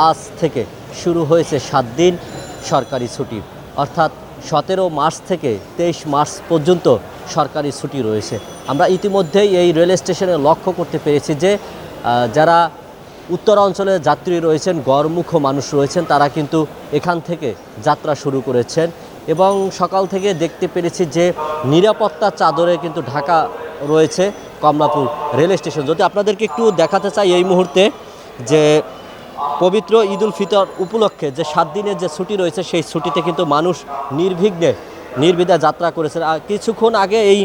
আজ থেকে শুরু হয়েছে 7 দিন সরকারি ছুটি, অর্থাৎ 17 মার্চ থেকে 23 মার্চ পর্যন্ত সরকারি ছুটি রয়েছে। আমরা ইতিমধ্যেই এই রেল স্টেশনে লক্ষ্য করতে পেরেছি যে যারা উত্তর অঞ্চলের যাত্রী রয়েছেন, গড়মুখ মানুষ রয়েছেন, তারা কিন্তু এখান থেকে যাত্রা শুরু করেছেন এবং সকাল থেকে দেখতে পেরেছি যে নিরাপত্তা চাদরে কিন্তু ঢাকা রয়েছে কমলাপুর রেল স্টেশন। যদি আপনাদেরকে একটু দেখাতে চাই এই মুহূর্তে যে পবিত্র ঈদ উল ফিতর উপলক্ষে যে 7 দিনের যে ছুটি রয়েছে সেই ছুটিতে কিন্তু মানুষ নির্বিঘ্নে যাত্রা করেছেন। আর কিছুক্ষণ আগে এই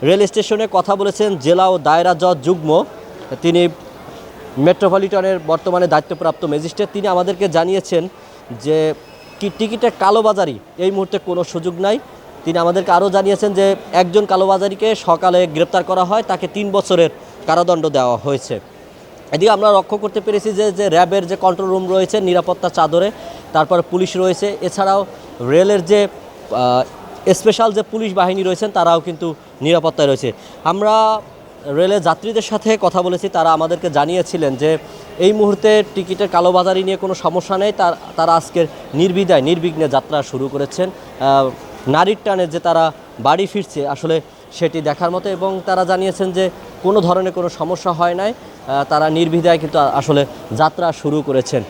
রেল স্টেশনে কথা বলেছেন জেলা ও দায়রা জজ যুগ্ম, তিনি মেট্রোপলিটনের বর্তমানে দায়িত্বপ্রাপ্ত ম্যাজিস্ট্রেট, তিনি আমাদেরকে জানিয়েছেন যে টিকিটের কালোবাজারি এই মুহূর্তে কোনো সুযোগ নাই। তিনি আমাদেরকে আরও জানিয়েছেন যে একজন কালোবাজারিকে সকালে গ্রেপ্তার করা হয়, তাকে 3 বছরের কারাদণ্ড দেওয়া হয়েছে। এদিকে আমরা লক্ষ্য করতে পেরেছি যে র্যাবের যে কন্ট্রোল রুম রয়েছে নিরাপত্তা চাদরে, তারপর পুলিশ রয়েছে, এছাড়াও রেলের যে স্পেশাল যে পুলিশ বাহিনী রয়েছেন তারাও কিন্তু নিরাপত্তায় রয়েছে। আমরা রেলের যাত্রীদের সাথে কথা বলেছি, তারা আমাদেরকে জানিয়েছিলেন যে এই মুহূর্তে টিকিটের কালোবাজারি নিয়ে কোনো সমস্যা নেই, তারা আজকের নির্বিঘ্নে যাত্রা শুরু করেছেন। নারীর টানে যে তারা বাড়ি ফিরছে আসলে সেটি দেখার মতো, এবং তারা জানিয়েছেন যে কোনো ধরনের কোনো সমস্যা হয় নাই, তারা নির্বিধায় কিন্তু আসলে যাত্রা শুরু করেছেন।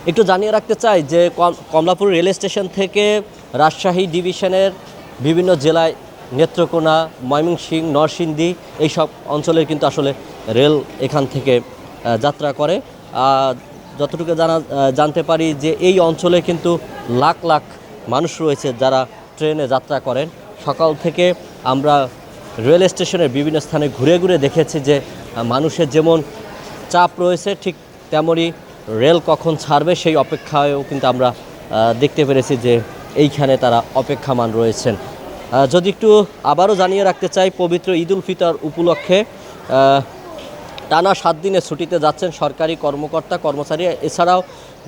একটু জানিয়ে রাখতে চাই যে কমলাপুর রেল স্টেশন থেকে রাজশাহী ডিভিশনের বিভিন্ন জেলায় নেত্রকোনা, ময়মনসিংহ, নরসিংদী এইসব অঞ্চলের কিন্তু আসলে রেল এখান থেকে যাত্রা করে। যতটুকু জানতে পারি যে এই অঞ্চলে কিন্তু লাখ লাখ মানুষ রয়েছে যারা ট্রেনে যাত্রা করেন। সকাল থেকে আমরা রেল স্টেশনের বিভিন্ন স্থানে ঘুরে ঘুরে দেখেছি যে মানুষের যেমন চাপ রয়েছে ঠিক তেমনই রেল কখন ছাড়বে সেই অপেক্ষায়ও কিন্তু আমরা দেখতে পেরেছি যে এইখানে তারা অপেক্ষামান রয়েছেন। যদি একটু আবারও জানিয়ে রাখতে চাই, পবিত্র ঈদ উল ফিতর উপলক্ষে টানা 7 দিনের ছুটিতে যাচ্ছেন সরকারি কর্মকর্তা কর্মচারী, এছাড়াও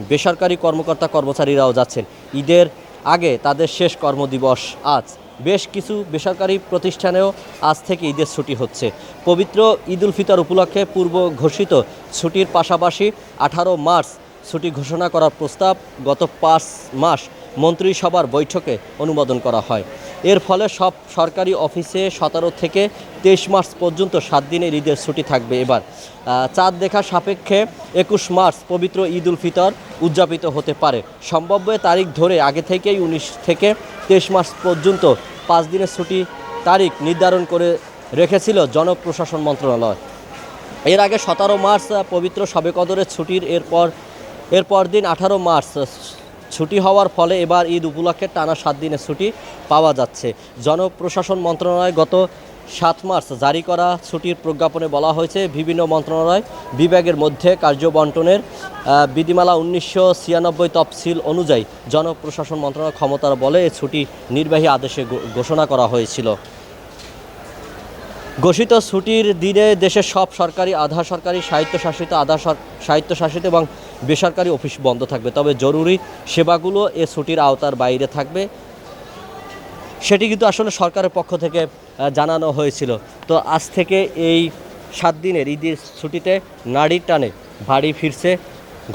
বেসরকারি কর্মকর্তা কর্মচারীরাও যাচ্ছেন। ঈদের আগে তাদের শেষ কর্মদিবস আজ। বেশ কিছু বেসরকারি প্রতিষ্ঠানেও আজ থেকে ঈদের ছুটি হচ্ছে। পবিত্র ঈদ উল ফিতর উপলক্ষে পূর্ব ঘোষিত ছুটির পাশাপাশি 18 মার্চ ছুটি ঘোষণা করার প্রস্তাব গত 5 মাস মন্ত্রিসভার বৈঠকে অনুমোদন করা হয়। এর ফলে সব সরকারি অফিসে 17 থেকে 23 মার্চ পর্যন্ত 7 দিনের ঈদের ছুটি থাকবে। এবার চাঁদ দেখা সাপেক্ষে 21 মার্চ পবিত্র ঈদ উল ফিতর উদযাপিত হতে পারে। সম্ভাব্য তারিখ ধরে আগে থেকেই 19 থেকে 23 মার্চ পর্যন্ত 5 দিনের ছুটি তারিখ নির্ধারণ করে রেখেছিল জনপ্রশাসন মন্ত্রণালয়। এর আগে 17 মার্চ পবিত্র শবে কদরের ছুটির এরপর দিন 18 মার্চ ছুটি হওয়ার ফলে এবার ঈদ উপলক্ষে টানা 7 দিনের ছুটি পাওয়া যাচ্ছে। জনপ্রশাসন মন্ত্রণালয় গত 7 মার্চ জারি করা ছুটির প্রজ্ঞাপনে বলা হয়েছে, বিভিন্ন মন্ত্রণালয় বিভাগের মধ্যে কার্যবন্টনের বিধিমালা 1996 তফসিল অনুযায়ী জনপ্রশাসন মন্ত্রণালয় ক্ষমতার বলে এই ছুটি নির্বাহী আদেশে ঘোষণা করা হয়েছিল। ঘোষিত ছুটির দিনে দেশের সব সরকারি, আধা সরকারি, স্বায়ত্তশাসিত এবং বেসরকারি অফিস বন্ধ থাকবে, তবে জরুরি সেবাগুলো এ ছুটির আওতার বাইরে থাকবে। সেটি কিন্তু আসলে সরকারের পক্ষ থেকে জানানো হয়েছিল। তো আজ থেকে এই 7 দিনের ঈদের ছুটিতে নারীর টানে বাড়ি ফিরছে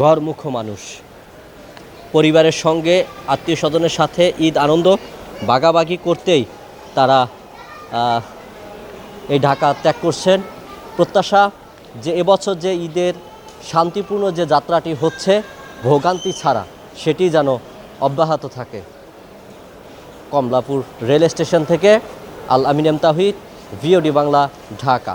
ঘরমুখ মানুষ। পরিবারের সঙ্গে আত্মীয় স্বজনের সাথে ঈদ আনন্দ ভাগাভাগি করতেই তারা এই ঢাকা ত্যাগ করছেন। প্রত্যাশা যে এবছর যে ঈদের শান্তিপূর্ণ যে যাত্রাটি হচ্ছে ভোগান্তি ছাড়া সেটি যেন অব্যাহত থাকে। কমলাপুর রেল স্টেশন থেকে আল আমিন এম তাহিদ, ভিওডি বাংলা, ঢাকা।